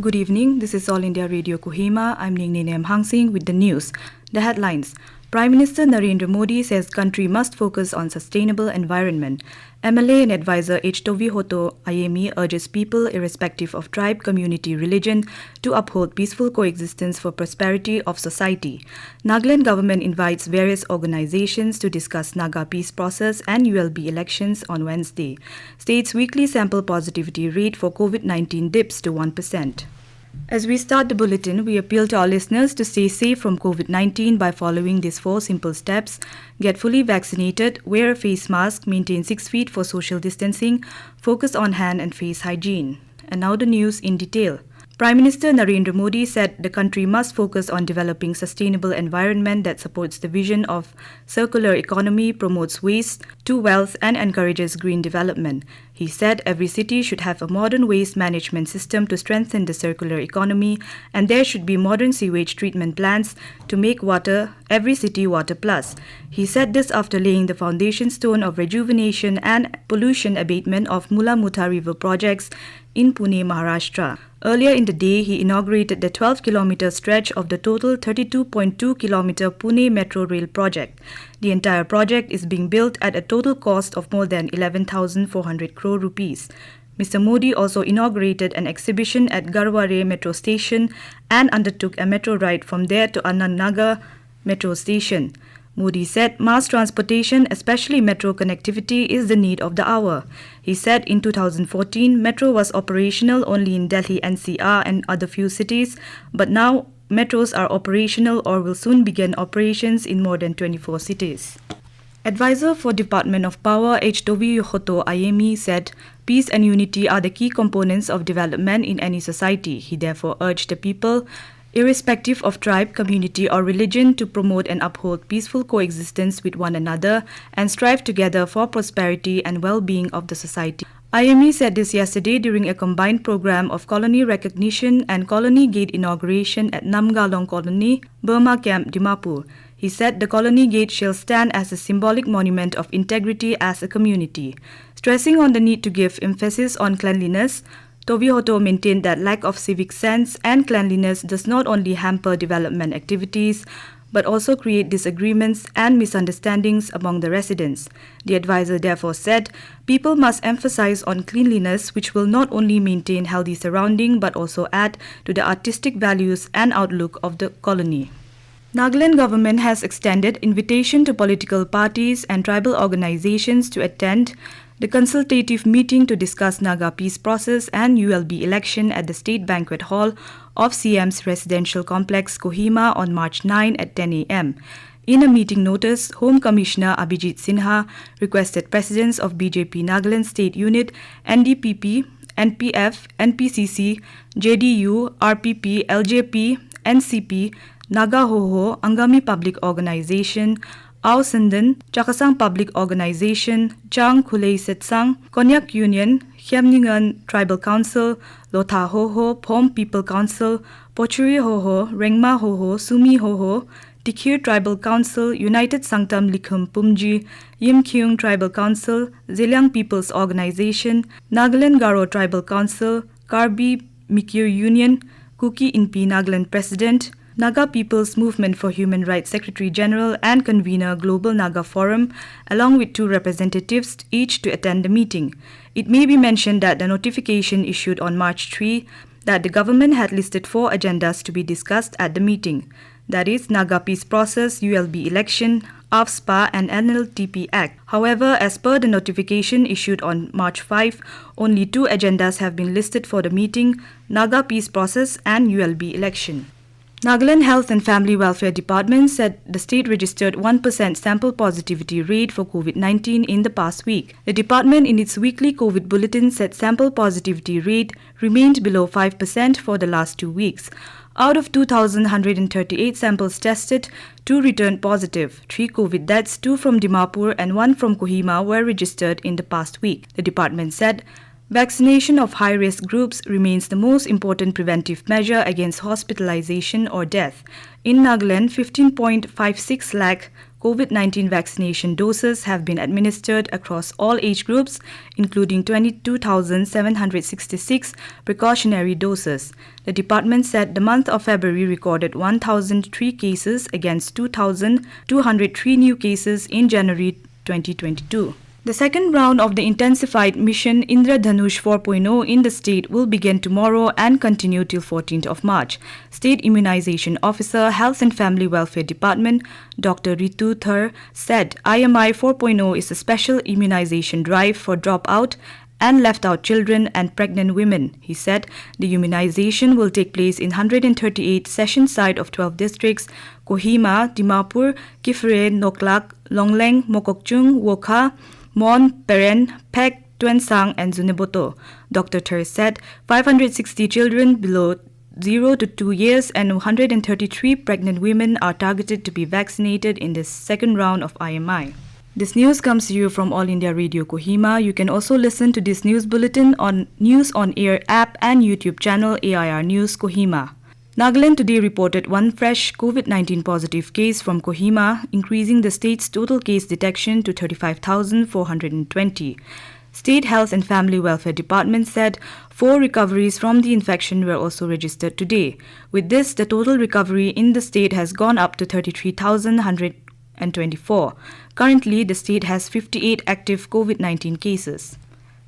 Good evening. This is All India Radio Kohima. I'm Ningninem Hangsing with the news. The headlines. Prime Minister Narendra Modi says country must focus on sustainable environment. MLA and advisor Tovihoto Ayemi urges people, irrespective of tribe, community, religion, to uphold peaceful coexistence for prosperity of society. Nagaland government invites various organizations to discuss Naga peace process and ULB elections on Wednesday. State's weekly sample positivity rate for COVID-19 dips to 1%. As we start the bulletin, we appeal to our listeners to stay safe from COVID-19 by following these 4 simple steps. Get fully vaccinated, wear a face mask, maintain 6 feet for social distancing, focus on hand and face hygiene. And now the news in detail. Prime Minister Narendra Modi said the country must focus on developing sustainable environment that supports the vision of circular economy, promotes waste to wealth and encourages green development. He said every city should have a modern waste management system to strengthen the circular economy, and there should be modern sewage treatment plants to make every city water plus. He said this after laying the foundation stone of rejuvenation and pollution abatement of Mula Mutha River projects in Pune, Maharashtra. Earlier in the day, he inaugurated the 12-kilometer stretch of the total 32.2-kilometer Pune Metro Rail project. The entire project is being built at a total cost of more than 11,400 crore rupees. Mr. Modi also inaugurated an exhibition at Garware Metro Station and undertook a metro ride from there to Naga Metro Station. Modi said mass transportation, especially metro connectivity, is the need of the hour. He said in 2014, metro was operational only in Delhi NCR and other few cities, but now metros are operational or will soon begin operations in more than 24 cities. Advisor for Department of Power Tovihoto Ayemi said peace and unity are the key components of development in any society. He therefore urged the people, irrespective of tribe, community or religion, to promote and uphold peaceful coexistence with one another and strive together for prosperity and well-being of the society. Ayemi said this yesterday during a combined program of colony recognition and colony gate inauguration at Nagaland Colony, Burma Camp, Dimapur. He said the colony gate shall stand as a symbolic monument of integrity as a community. Stressing on the need to give emphasis on cleanliness, Tovihoto maintained that lack of civic sense and cleanliness does not only hamper development activities, but also create disagreements and misunderstandings among the residents. The advisor therefore said, people must emphasize on cleanliness, which will not only maintain healthy surroundings but also add to the artistic values and outlook of the colony. Nagaland government has extended invitation to political parties and tribal organizations to attend the consultative meeting to discuss Naga peace process and ULB election at the State Banquet Hall of CM's residential complex Kohima on March 9 at 10 a.m. In a meeting notice, Home Commissioner Abhijit Sinha requested presidents of BJP Nagaland State Unit, NDPP, NPF, NPCC, JDU, RPP, LJP, NCP, Naga Hoho, Angami Public Organization, Ao Sandan, Chakasang Public Organization, Chang Khulei Setsang, Konyak Union, Khiamningan Tribal Council, Lotha Hoho, Phom People Council, Pochuri Hoho, Rengma Hoho, Sumi Hoho, Tikir Tribal Council, United Sanctum Likhum Pumji, Yimkyung Tribal Council, Zeliang People's Organization, Nagaland Garo Tribal Council, Karbi Mikir Union, Kuki Inpi Nagaland President, Naga People's Movement for Human Rights Secretary General and convener Global Naga Forum, along with 2 representatives each to attend the meeting. It may be mentioned that the notification issued on March 3 that the government had listed 4 agendas to be discussed at the meeting. That is, Naga Peace Process, ULB Election, AFSPA and NLTP Act. However, as per the notification issued on March 5, only 2 agendas have been listed for the meeting, Naga Peace Process and ULB Election. Nagaland Health and Family Welfare Department said the state registered 1% sample positivity rate for COVID-19 in the past week. The department in its weekly COVID bulletin said sample positivity rate remained below 5% for the last 2 weeks. Out of 2,138 samples tested, 2 returned positive. 3 COVID deaths, 2 from Dimapur and 1 from Kohima, were registered in the past week. The department said Vaccination of high-risk groups remains the most important preventive measure against hospitalization or death. In Nagaland, 15.56 lakh COVID-19 vaccination doses have been administered across all age groups, including 22,766 precautionary doses. The department said the month of February recorded 1,003 cases against 2,203 new cases in January 2022. The second round of the intensified mission Indradhanush 4.0 in the state will begin tomorrow and continue till 14th of March. State Immunization Officer, Health and Family Welfare Department, Dr. Ritu Thar, said Ayemi 4.0 is a special immunization drive for dropout and left-out children and pregnant women. He said the immunization will take place in 138 session sites of 12 districts: Kohima, Dimapur, Kifre, Noklak, Longleng, Mokokchung, Wokha, Mon, Peren, Pek, Tuensang, and Zuneboto. Dr. Thar said 560 children below 0 to 2 years and 133 pregnant women are targeted to be vaccinated in this second round of IMI. This news comes to you from All India Radio Kohima. You can also listen to this news bulletin on News on Air app and YouTube channel AIR News Kohima. Nagaland today reported one fresh COVID-19 positive case from Kohima, increasing the state's total case detection to 35,420. State Health and Family Welfare Department said 4 recoveries from the infection were also registered today. With this, the total recovery in the state has gone up to 33,124. Currently, the state has 58 active COVID-19 cases.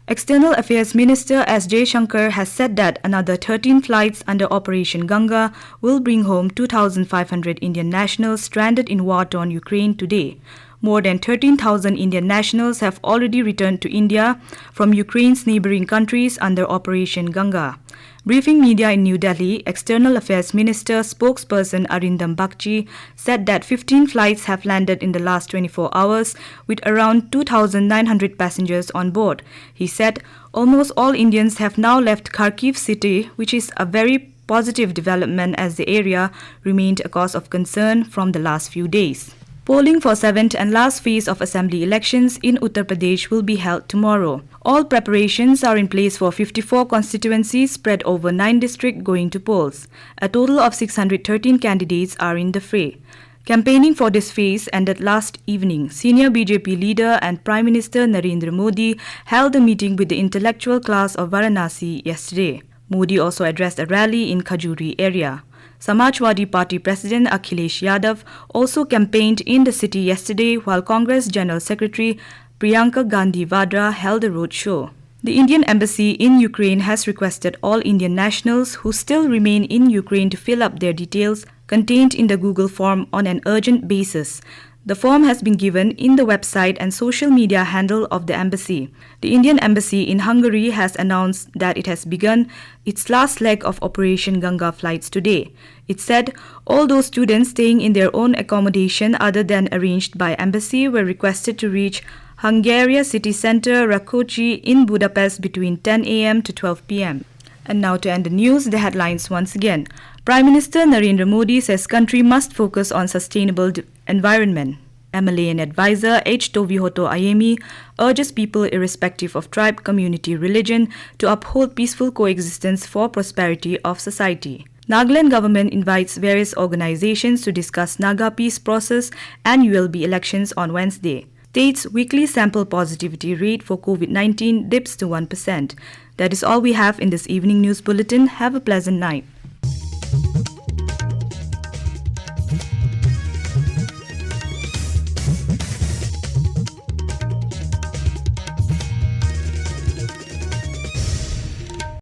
External Affairs Minister S. Jaishankar has said that another 13 flights under Operation Ganga will bring home 2,500 Indian nationals stranded in war-torn Ukraine today. More than 13,000 Indian nationals have already returned to India from Ukraine's neighboring countries under Operation Ganga. Briefing media in New Delhi, External Affairs Minister spokesperson Arindam Bagchi said that 15 flights have landed in the last 24 hours with around 2,900 passengers on board. He said almost all Indians have now left Kharkiv city, which is a very positive development as the area remained a cause of concern from the last few days. Polling for 7th and last phase of assembly elections in Uttar Pradesh will be held tomorrow. All preparations are in place for 54 constituencies spread over 9 districts going to polls. A total of 613 candidates are in the fray. Campaigning for this phase ended last evening. Senior BJP leader and Prime Minister Narendra Modi held a meeting with the intellectual class of Varanasi yesterday. Modi also addressed a rally in Khajuri area. Samajwadi Party President Akhilesh Yadav also campaigned in the city yesterday, while Congress General Secretary Priyanka Gandhi Vadra held a road show. The Indian Embassy in Ukraine has requested all Indian nationals who still remain in Ukraine to fill up their details contained in the Google form on an urgent basis. The form has been given in the website and social media handle of the embassy. The Indian Embassy in Hungary has announced that it has begun its last leg of Operation Ganga flights today. It said all those students staying in their own accommodation other than arranged by embassy were requested to reach Hungary city center Rakoczy in Budapest between 10 a.m. to 12 p.m. And now to end the news, the headlines once again. Prime Minister Narendra Modi says country must focus on sustainable environment. MLA and advisor H. Tovihoto Ayemi urges people irrespective of tribe, community, religion to uphold peaceful coexistence for prosperity of society. Nagaland government invites various organizations to discuss Naga peace process and ULB elections on Wednesday. State's weekly sample positivity rate for COVID-19 dips to 1%. That is all we have in this evening news bulletin. Have a pleasant night.